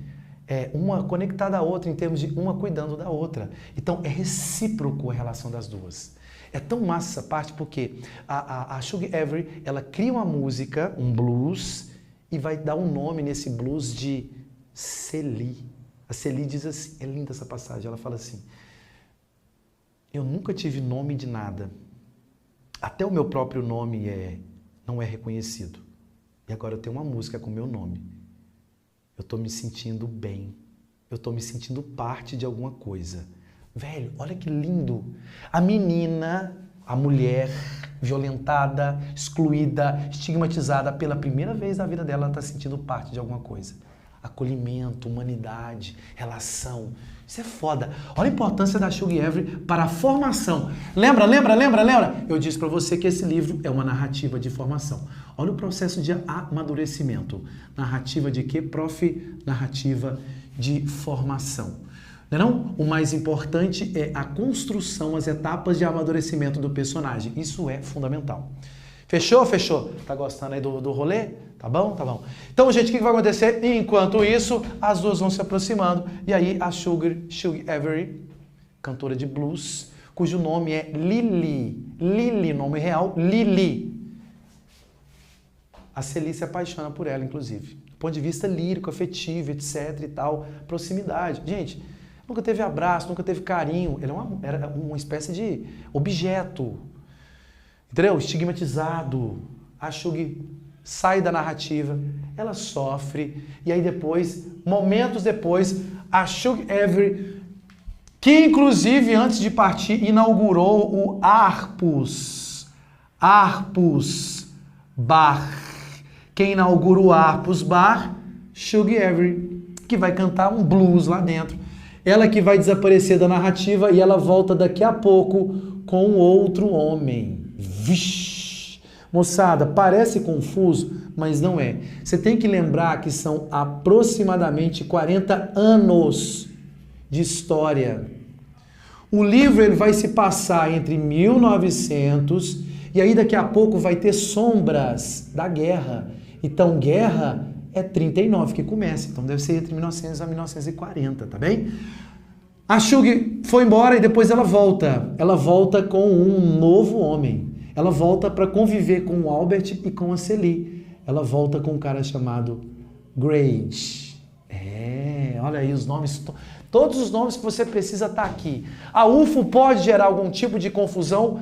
Uma conectada à outra em termos de uma cuidando da outra. Então é recíproco a relação das duas. É tão massa essa parte porque a Shug Avery, ela cria uma música, um blues, e vai dar um nome nesse blues de Celie. A Celie diz assim, é linda essa passagem, ela fala assim: eu nunca tive nome de nada. Até o meu próprio nome não é reconhecido. E agora eu tenho uma música com o meu nome. Eu tô me sentindo bem. Eu tô me sentindo parte de alguma coisa. Velho, olha que lindo. A menina, a mulher violentada, excluída, estigmatizada, pela primeira vez na vida dela, ela tá sentindo parte de alguma coisa. Acolhimento, humanidade, relação. Isso é foda. Olha a importância da Shug Avery para a formação. Lembra? Eu disse para você que esse livro é uma narrativa de formação. Olha o processo de amadurecimento. Narrativa de quê, prof? Narrativa de formação. Não? O mais importante é a construção, as etapas de amadurecimento do personagem. Isso é fundamental. Fechou? Fechou? Tá gostando aí do rolê? Tá bom? Tá bom. Então, gente, o que vai acontecer? Enquanto isso, as duas vão se aproximando. E aí, a Shug Avery, cantora de blues, cujo nome é Lily. Lily, nome real, Lily. A Celi se apaixona por ela, inclusive. Do ponto de vista lírico, afetivo, etc e tal. Proximidade. Gente, nunca teve abraço, nunca teve carinho. Ela era uma espécie de objeto. Entendeu? Estigmatizado. A Shug sai da narrativa, ela sofre, e aí depois, momentos depois, a Shug Avery, que inclusive antes de partir inaugurou o Arpus Bar. Quem inaugura o Arpus Bar? Shug Avery, que vai cantar um blues lá dentro. Ela que vai desaparecer da narrativa e ela volta daqui a pouco com outro homem. Vixe! Moçada, parece confuso, mas não é. Você tem que lembrar que são aproximadamente 40 anos de história. O livro ele vai se passar entre 1900 e aí daqui a pouco vai ter sombras da guerra. Então, guerra é 39 que começa. Então, deve ser entre 1900 a 1940, tá bem? A Shug foi embora e depois ela volta. Ela volta com um novo homem. Ela volta para conviver com o Albert e com a Celi. Ela volta com um cara chamado Grade. Olha aí os nomes, todos os nomes que você precisa estar aqui. A UFO pode gerar algum tipo de confusão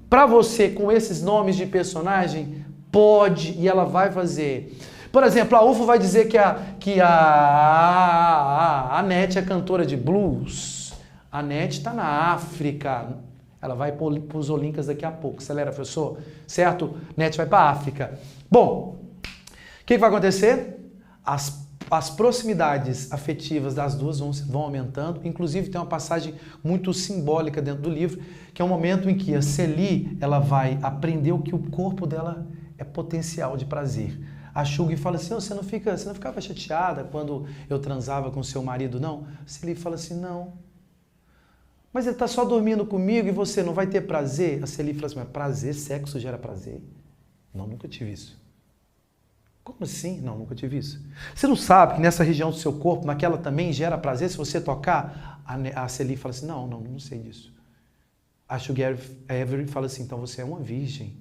para você com esses nomes de personagem? Pode, e ela vai fazer. Por exemplo, a UFO vai dizer que a Annette é cantora de blues. A Annette está na África. Ela vai para os Olincas daqui a pouco. Acelera, professor. Certo? Annette vai para a África. Bom, o que vai acontecer? As proximidades afetivas das duas vão aumentando. Inclusive, tem uma passagem muito simbólica dentro do livro, que é um momento em que a Celi ela vai aprender o que o corpo dela é potencial de prazer. A Shug fala assim, você não ficava chateada quando eu transava com seu marido, não? A Celi fala assim, não. Mas ele está só dormindo comigo e você não vai ter prazer? A Celi fala assim, mas prazer, sexo gera prazer? Não, nunca tive isso. Como assim? Não, nunca tive isso. Você não sabe que nessa região do seu corpo, naquela também gera prazer se você tocar? A Celi fala assim, não sei disso. A Shug Avery fala assim, então você é uma virgem.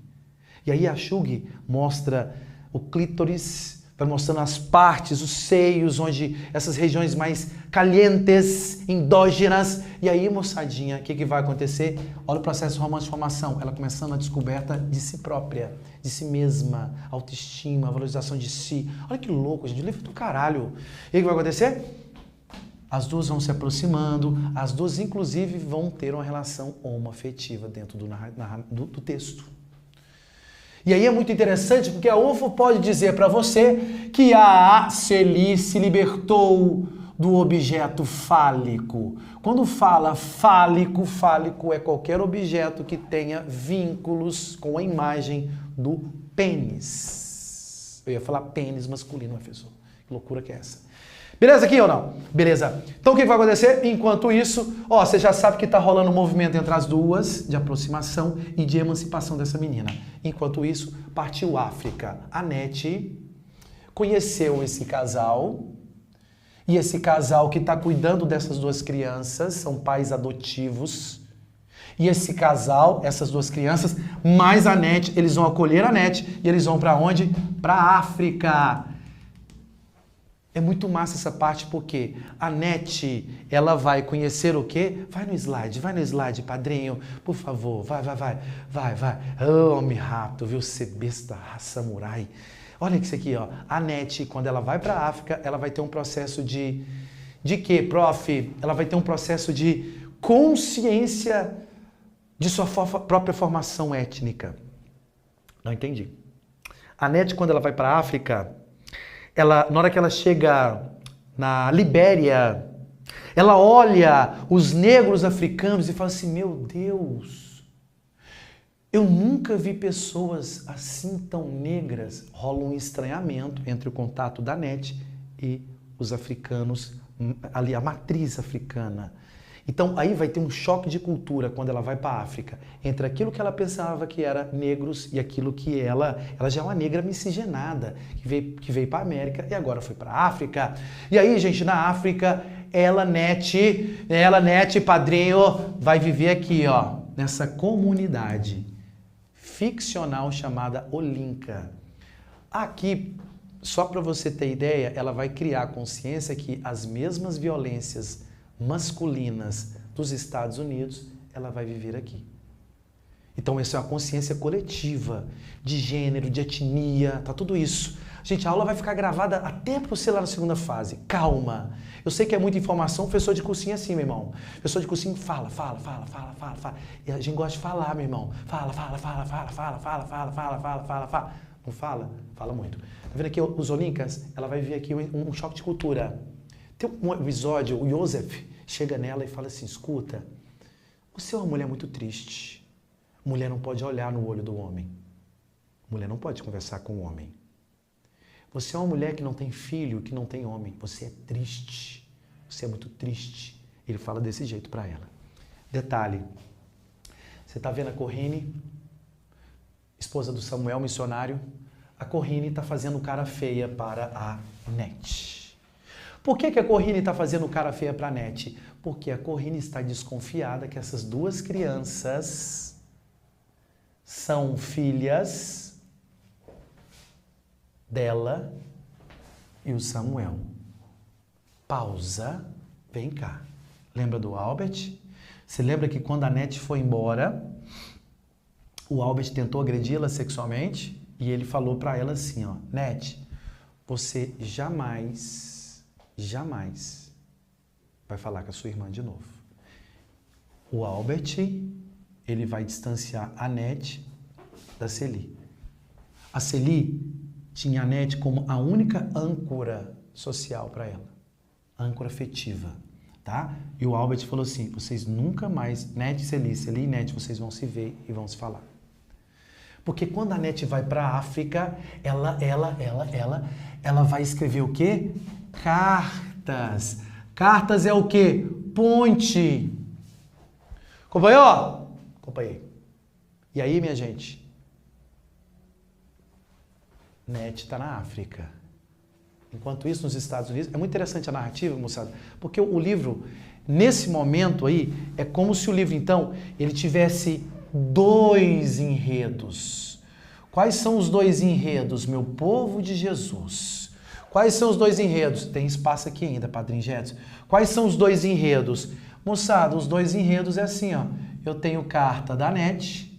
E aí a Shug mostra o clítoris, vai mostrando as partes, os seios, onde essas regiões mais calientes, endógenas. E aí, moçadinha, o que vai acontecer? Olha o processo romântico de formação. Ela começando a descoberta de si própria, de si mesma, autoestima, valorização de si. Olha que louco, gente. O livro do caralho. E o que vai acontecer? As duas vão se aproximando, as duas, inclusive, vão ter uma relação homoafetiva dentro do texto. E aí é muito interessante porque a UFO pode dizer para você que a Celi se libertou do objeto fálico. Quando fala fálico, fálico é qualquer objeto que tenha vínculos com a imagem do pênis. Eu ia falar pênis masculino, professor. Que loucura que é essa? Beleza aqui ou não? Beleza. Então o que vai acontecer? Enquanto isso, você já sabe que está rolando um movimento entre as duas, de aproximação e de emancipação dessa menina. Enquanto isso, partiu África. A Annette conheceu esse casal, e esse casal que está cuidando dessas duas crianças, são pais adotivos, e esse casal, essas duas crianças, mais a Annette, eles vão acolher a Annette, e eles vão para onde? Para a África. É muito massa essa parte porque a NET, ela vai conhecer o quê? Vai no slide, padrinho, por favor, vai. Oh, homem rápido, viu? Você besta, samurai. Olha isso aqui, ó. A NET, quando ela vai para a África, ela vai ter um processo de quê, prof? Ela vai ter um processo de consciência de sua própria formação étnica. Não entendi. A NET, quando ela vai para a África, na hora que ela chega na Libéria, ela olha os negros africanos e fala assim, meu Deus, eu nunca vi pessoas assim tão negras. Rola um estranhamento entre o contato da NET e os africanos, ali a matriz africana. Então aí vai ter um choque de cultura quando ela vai para a África, entre aquilo que ela pensava que era negros e aquilo que ela já é uma negra miscigenada, que veio para a América e agora foi para a África. E aí, gente, na África, ela, NET, padrinho, vai viver aqui, ó, nessa comunidade ficcional chamada Olinka. Aqui, só para você ter ideia, ela vai criar a consciência que as mesmas violências masculinas dos Estados Unidos, ela vai viver aqui. Então, essa é uma consciência coletiva, de gênero, de etnia, tá tudo isso. Gente, a aula vai ficar gravada até para você lá na segunda fase. Calma. Eu sei que é muita informação, professor de cursinho é assim, meu irmão. Professor de cursinho fala. E a gente gosta de falar, meu irmão. Fala. Não fala? Fala muito. Tá vendo aqui os Olincas? Ela vai viver aqui um choque de cultura. Tem um episódio, o Joseph chega nela e fala assim, escuta, você é uma mulher muito triste. Mulher não pode olhar no olho do homem. Mulher não pode conversar com o homem. Você é uma mulher que não tem filho, que não tem homem. Você é triste. Você é muito triste. Ele fala desse jeito para ela. Detalhe, você está vendo a Corrine, esposa do Samuel, missionário? A Corrine está fazendo cara feia para a NET. Por que a Corrine está fazendo cara feia para a NET? Porque a Corrine está desconfiada que essas duas crianças são filhas dela e o Samuel. Pausa, vem cá. Lembra do Albert? Você lembra que quando a NET foi embora, o Albert tentou agredi-la sexualmente e ele falou para ela assim, ó, NET, você jamais vai falar com a sua irmã de novo. O Albert, ele vai distanciar a NET da Celi. A Celi tinha a NET como a única âncora social para ela, âncora afetiva, tá? E o Albert falou assim, vocês nunca mais, NET e Celi, Celi e NET, vocês vão se ver e vão se falar. Porque quando a NET vai para a África, ela vai escrever o quê? Cartas. Cartas é o quê? Ponte. Acompanhou? Acompanhei. E aí, minha gente? NET está na África. Enquanto isso, nos Estados Unidos... É muito interessante a narrativa, moçada, porque o livro, nesse momento aí, é como se o livro, então, ele tivesse 2 enredos. Quais são os 2 enredos, meu povo de Jesus? Quais são os 2 enredos? Tem espaço aqui ainda, Padrinho Jetson. Quais são os 2 enredos? Moçada, os 2 enredos é assim, ó. Eu tenho carta da NET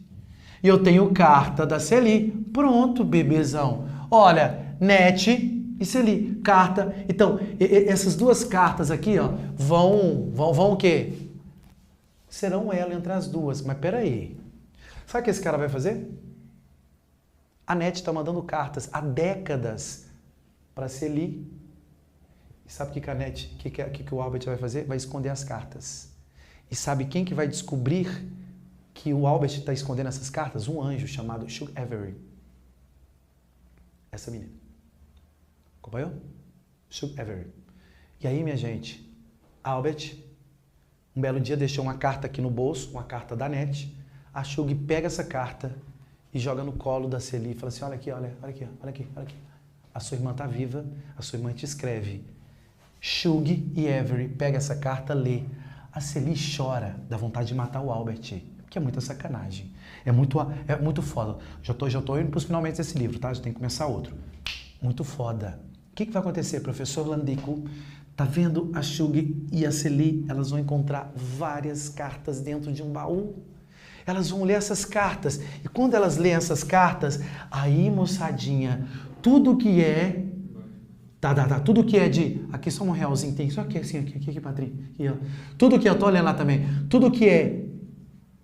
e eu tenho carta da Celi. Pronto, bebezão. Olha, NET e Celi, carta. Então, essas 2 cartas aqui, ó, vão o quê? Serão elo entre as 2. Mas peraí. Sabe o que esse cara vai fazer? A NET está mandando cartas há décadas para Celi. E sabe o que a NET, que o Albert vai fazer? Vai esconder as cartas. E sabe quem que vai descobrir que o Albert está escondendo essas cartas? Um anjo chamado Shug Avery. Essa menina. Acompanhou? Shug Avery. E aí, minha gente, Albert, um belo dia, deixou uma carta aqui no bolso, uma carta da NET. A Shug pega essa carta e joga no colo da Celi e fala assim, olha aqui, olha aqui. A sua irmã está viva, a sua irmã te escreve. Shug e Avery pega essa carta, lê. A Celi chora, dá vontade de matar o Albert, porque é muita sacanagem. É muito foda. Já tô indo para os finalmente desse livro, tá? Já tem que começar outro. Muito foda. O que vai acontecer, professor Landico? Tá vendo a Shug e a Celi? Elas vão encontrar várias cartas dentro de um baú. Elas vão ler essas cartas. E quando elas leem essas cartas, aí, moçadinha, tudo que é... Tudo que é de... Aqui só um realzinho, tem só aqui, assim, aqui, Patrícia. Aqui, ó. Tudo que eu tô olhando lá também. Tudo que é,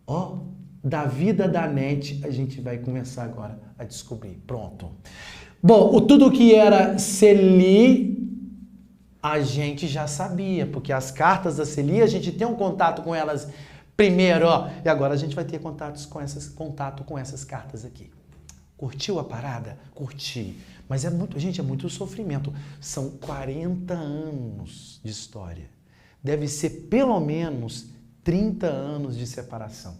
ó, da vida da NET, a gente vai começar agora a descobrir. Pronto. Bom, tudo que era Celi, a gente já sabia, porque as cartas da Celi, a gente tem um contato com elas primeiro, ó. E agora a gente vai ter contato com essas cartas aqui. Curtiu a parada? Curti. Mas é muito sofrimento. São 40 anos de história. Deve ser pelo menos 30 anos de separação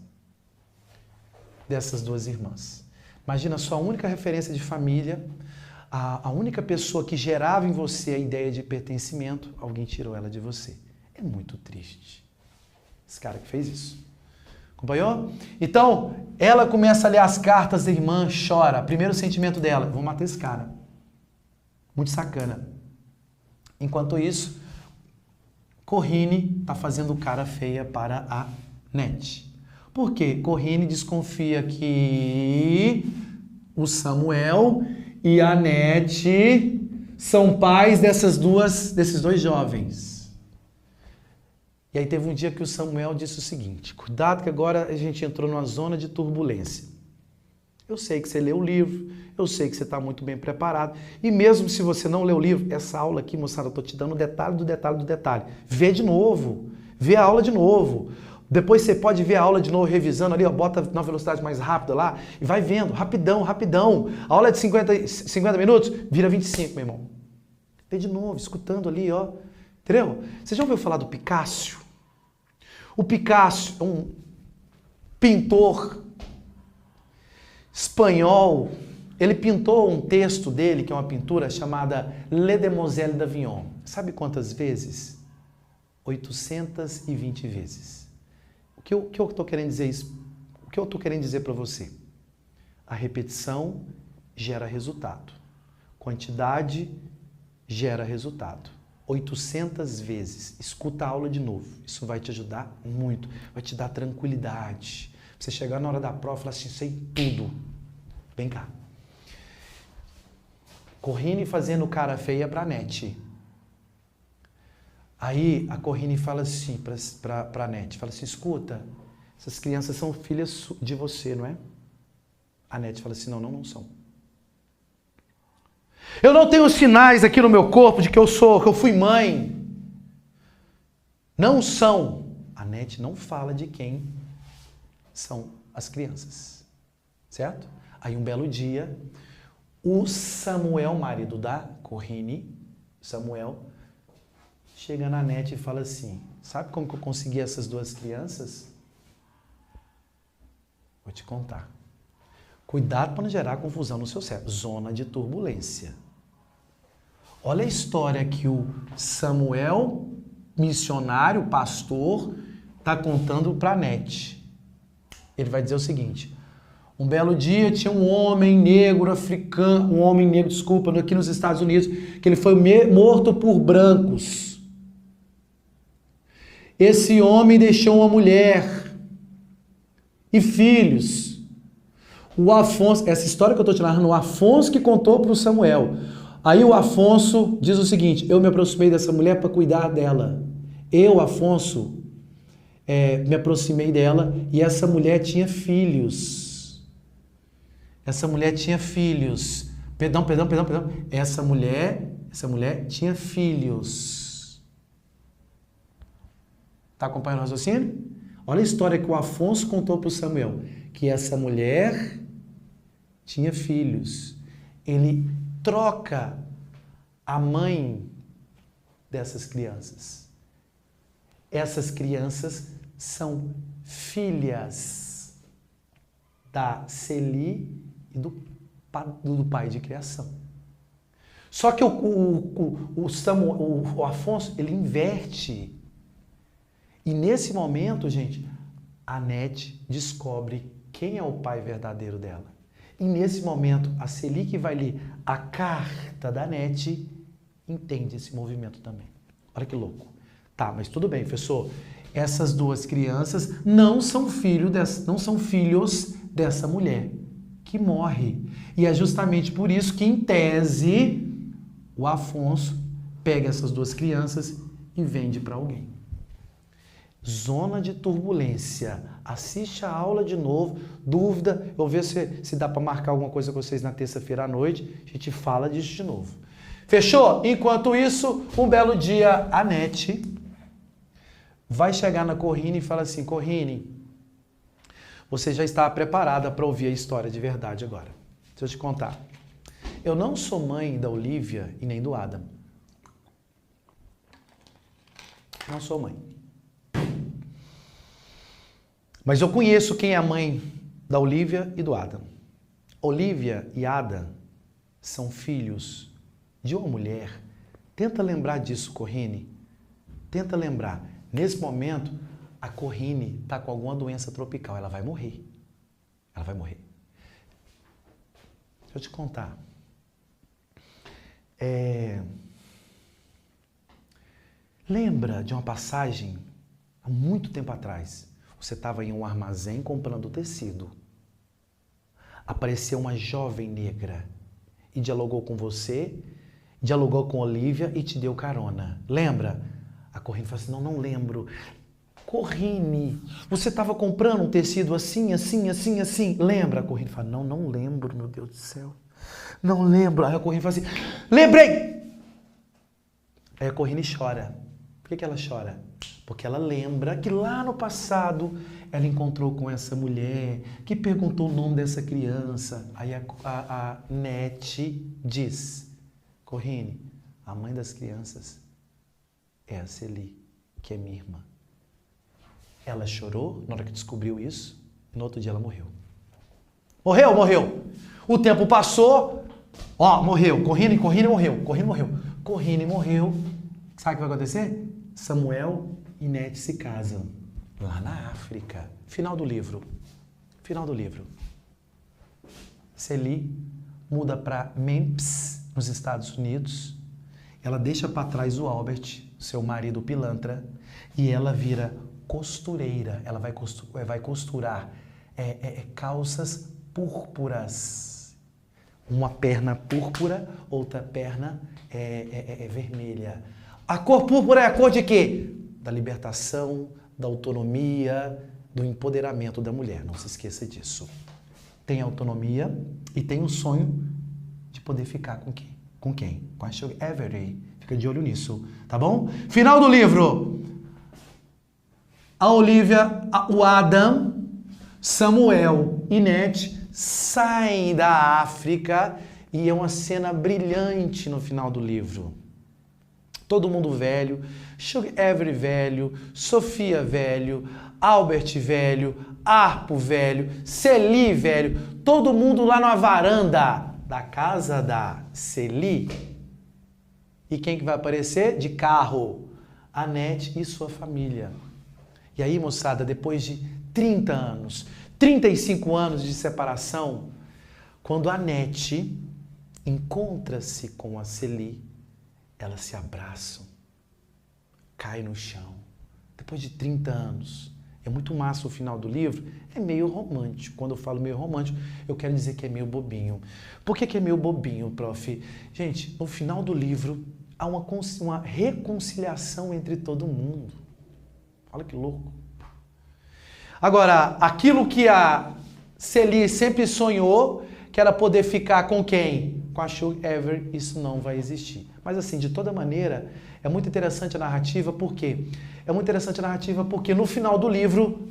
dessas duas irmãs. Imagina, a sua única referência de família, a única pessoa que gerava em você a ideia de pertencimento, alguém tirou ela de você. É muito triste. Esse cara que fez isso. Acompanhou? Então, ela começa a ler as cartas da irmã, chora. Primeiro sentimento dela, vou matar esse cara. Muito sacana. Enquanto isso, Corrine está fazendo cara feia para a NET. Por quê? Corrine desconfia que o Samuel e a NET são pais desses dois jovens. E aí teve um dia que o Samuel disse o seguinte: cuidado que agora a gente entrou numa zona de turbulência. Eu sei que você leu o livro, eu sei que você está muito bem preparado, e mesmo se você não leu o livro, essa aula aqui, moçada, eu estou te dando detalhe do detalhe do detalhe. Vê de novo, vê a aula de novo. Depois você pode ver a aula de novo revisando ali, ó, bota na velocidade mais rápida lá e vai vendo, rapidão, rapidão. A aula é de 50 minutos, vira 25, meu irmão. Vê de novo, escutando ali, ó. Entendeu? Você já ouviu falar do Picasso? O Picasso é um pintor espanhol. Ele pintou um texto dele, que é uma pintura chamada Le Demoiselle d'Avignon. Sabe quantas vezes? 820 vezes. O que eu estou querendo dizer isso? O que eu estou querendo dizer para você? A repetição gera resultado. Quantidade gera resultado. 800 vezes. Escuta a aula de novo. Isso vai te ajudar muito. Vai te dar tranquilidade. Você chegar na hora da prova e falar assim, sei tudo. Vem cá. Corrine fazendo cara feia pra NET. Aí a Corrine fala assim pra NET. Fala assim, escuta, essas crianças são filhas de você, não é? A NET fala assim, não são. Eu não tenho sinais aqui no meu corpo de que eu fui mãe. Não são. A NET não fala de quem são as crianças. Certo? Aí um belo dia, o Samuel, marido da Corrine, Samuel, chega na NET e fala assim, sabe como que eu consegui essas duas crianças? Vou te contar. Cuidado para não gerar confusão no seu cérebro. Zona de turbulência. Olha a história que o Samuel, missionário, pastor, está contando para a NET. Ele vai dizer o seguinte: um belo dia tinha um homem negro africano, aqui nos Estados Unidos, que ele foi morto por brancos. Esse homem deixou uma mulher e filhos. O Afonso, essa história que eu estou te narrando, o Afonso que contou para o Samuel. Aí o Afonso diz o seguinte: eu me aproximei dessa mulher para cuidar dela. Eu, Afonso, me aproximei dela e essa mulher tinha filhos. Essa mulher tinha filhos. Perdão. Essa mulher tinha filhos. Tá acompanhando o raciocínio? Olha a história que o Afonso contou para o Samuel. Que essa mulher tinha filhos. Ele troca a mãe dessas crianças. Essas crianças são filhas da Celi e do pai de criação. Só que o Afonso, ele inverte. E nesse momento, gente, a NET descobre quem é o pai verdadeiro dela. E nesse momento, a Celi que vai ler a carta da NET entende esse movimento também. Olha que louco. Tá, mas tudo bem, professor. Essas duas crianças não são filhos dessa mulher que morre. E é justamente por isso que, em tese, o Afonso pega essas duas crianças e vende para alguém. Zona de turbulência. Assiste a aula de novo. Dúvida, eu vou ver se dá para marcar alguma coisa com vocês na terça-feira à noite. A gente fala disso de novo. Fechou? Enquanto isso, um belo dia, a Nete vai chegar na Corrine e fala assim: Corrine, você já está preparada para ouvir a história de verdade agora. Deixa eu te contar. Eu não sou mãe da Olivia e nem do Adam. Não sou mãe. Mas eu conheço quem é a mãe da Olivia e do Adam. Olivia e Adam são filhos de uma mulher. Tenta lembrar disso, Corrine. Tenta lembrar. Nesse momento, a Corrine está com alguma doença tropical. Ela vai morrer. Ela vai morrer. Deixa eu te contar. Lembra de uma passagem há muito tempo atrás? Você estava em um armazém comprando tecido. Apareceu uma jovem negra e dialogou com você, dialogou com Olivia e te deu carona. Lembra? A Corrine falou assim: não lembro. Corrine, você estava comprando um tecido assim, assim, assim, assim. Lembra? A Corrine fala: não lembro, meu Deus do céu. Não lembro. Aí a Corrine fala assim: lembrei! Aí a Corrine chora. Por que ela chora? Porque ela lembra que lá no passado ela encontrou com essa mulher que perguntou o nome dessa criança. Aí a Nete diz: Corrine, a mãe das crianças é a Celi, que é minha irmã. Ela chorou na hora que descobriu isso. No outro dia ela morreu. Morreu. O tempo passou. Morreu. Corrine morreu. Corrine morreu. Sabe o que vai acontecer? Samuel e Nete se casam lá na África. Final do livro. Celi muda para Memphis, nos Estados Unidos. Ela deixa para trás o Albert, seu marido pilantra, e ela vira costureira. Ela vai costurar calças púrpuras. Uma perna púrpura, outra perna vermelha. A cor púrpura é a cor de quê? Da libertação, da autonomia, do empoderamento da mulher. Não se esqueça disso. Tem autonomia e tem o sonho de poder ficar com quem? Com quem? Com a Shug Avery. Fica de olho nisso, tá bom? Final do livro. A Olivia, o Adam, Samuel e Nete saem da África e é uma cena brilhante no final do livro. Todo mundo velho, Shug Avery velho, Sofia velho, Albert velho, Arpo velho, Celi velho, todo mundo lá na varanda da casa da Celi. E quem que vai aparecer? De carro? A Nete e sua família. E aí, moçada, depois de 30 anos, 35 anos de separação, quando a Nete encontra-se com a Celi, elas se abraçam, caem no chão. Depois de 30 anos. É muito massa o final do livro. É meio romântico. Quando eu falo meio romântico, eu quero dizer que é meio bobinho. Por que é meio bobinho, prof? Gente, no final do livro, há uma reconciliação entre todo mundo. Olha que louco. Agora, aquilo que a Celi sempre sonhou, que era poder ficar com quem? Com a Shug Avery, isso não vai existir. Mas assim, de toda maneira, é muito interessante a narrativa, por quê? É muito interessante a narrativa porque no final do livro,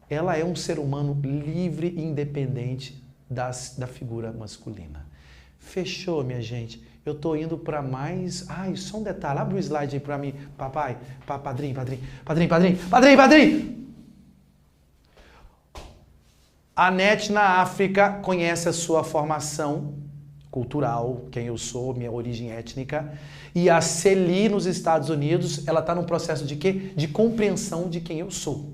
ela é um ser humano livre e independente da figura masculina. Fechou, minha gente? Eu tô indo para mais... só um detalhe, abre o slide aí para mim, papai, padrinho. A Nete na África conhece a sua formação cultural, quem eu sou, minha origem étnica, e a Celi nos Estados Unidos, ela está num processo de quê? De compreensão de quem eu sou.